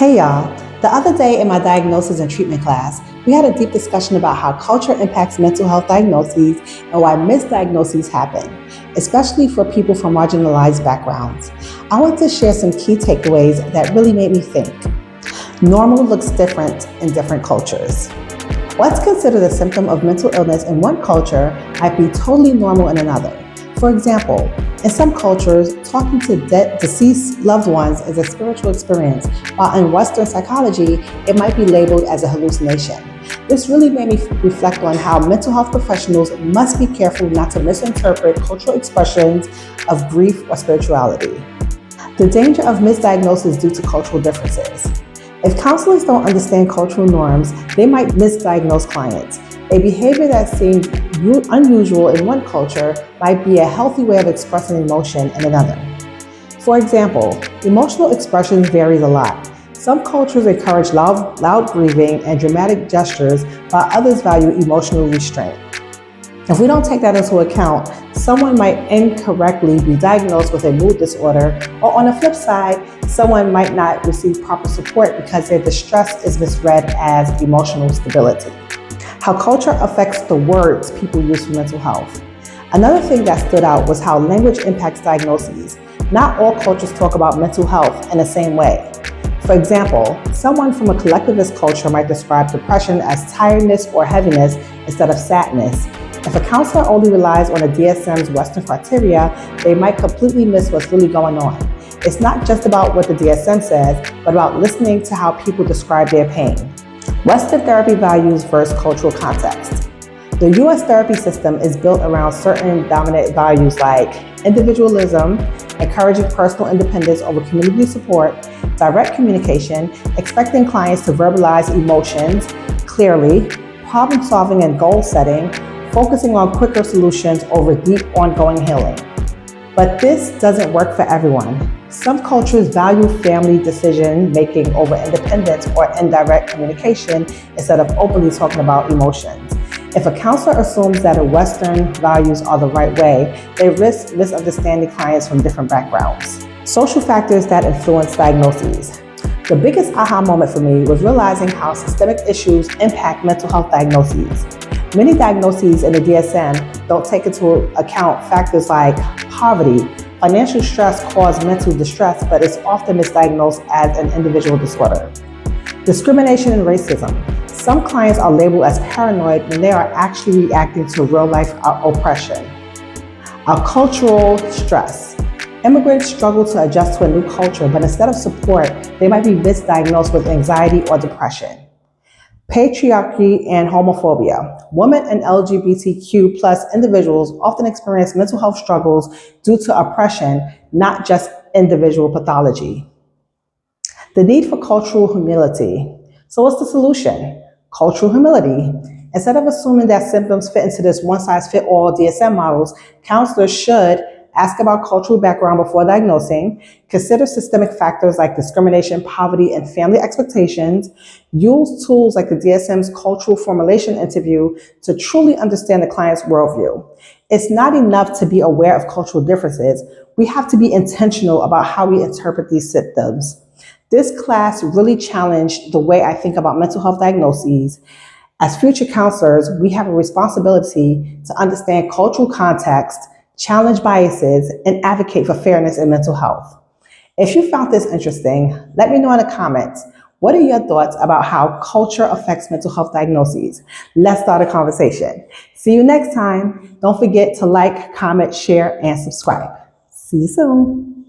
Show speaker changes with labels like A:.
A: Hey y'all, the other day in my diagnosis and treatment class, we had a deep discussion about how culture impacts mental health diagnoses and why misdiagnoses happen, especially for people from marginalized backgrounds. I want to share some key takeaways that really made me think. Normal looks different in different cultures. What's considered a symptom of mental illness in one culture might be totally normal in another. For example, in some cultures, talking to deceased loved ones is a spiritual experience, while in Western psychology, it might be labeled as a hallucination. This really made me reflect on how mental health professionals must be careful not to misinterpret cultural expressions of grief or spirituality. The danger of misdiagnosis due to cultural differences. If counselors don't understand cultural norms, they might misdiagnose clients. A behavior that seems unusual in one culture might be a healthy way of expressing emotion in another. For example, emotional expression varies a lot. Some cultures encourage loud grieving and dramatic gestures, while others value emotional restraint. If we don't take that into account, someone might incorrectly be diagnosed with a mood disorder, or on the flip side, someone might not receive proper support because their distress is misread as emotional stability. How culture affects the words people use for mental health. Another thing that stood out was how language impacts diagnoses. Not all cultures talk about mental health in the same way. For example, someone from a collectivist culture might describe depression as tiredness or heaviness instead of sadness. If a counselor only relies on the DSM's Western criteria, they might completely miss what's really going on. It's not just about what the DSM says, but about listening to how people describe their pain. Western therapy values versus cultural context. The U.S. therapy system is built around certain dominant values like individualism, encouraging personal independence over community support, direct communication, expecting clients to verbalize emotions clearly, problem solving and goal setting, focusing on quicker solutions over deep ongoing healing. But this doesn't work for everyone. Some cultures value family decision making over independence or indirect communication instead of openly talking about emotions. If a counselor assumes that Western values are the right way, they risk misunderstanding clients from different backgrounds. Social factors that influence diagnoses. The biggest aha moment for me was realizing how systemic issues impact mental health diagnoses. Many diagnoses in the DSM don't take into account factors like poverty. Financial stress causes mental distress, but it's often misdiagnosed as an individual disorder. Discrimination and racism. Some clients are labeled as paranoid when they are actually reacting to real-life oppression. Cultural stress. Immigrants struggle to adjust to a new culture, but instead of support, they might be misdiagnosed with anxiety or depression. Patriarchy and homophobia. Women and LGBTQ plus individuals often experience mental health struggles due to oppression, not just individual pathology. The need for cultural humility. So what's the solution? Cultural humility. Instead of assuming that symptoms fit into this one-size-fits-all DSM models, counselors should ask about cultural background before diagnosing, consider systemic factors like discrimination, poverty, and family expectations, use tools like the DSM's cultural formulation interview to truly understand the client's worldview. It's not enough to be aware of cultural differences. We have to be intentional about how we interpret these symptoms. This class really challenged the way I think about mental health diagnoses. As future counselors, we have a responsibility to understand cultural context, challenge biases, and advocate for fairness in mental health. If you found this interesting, let me know in the comments. What are your thoughts about how culture affects mental health diagnoses? Let's start a conversation. See you next time. Don't forget to like, comment, share, and subscribe. See you soon.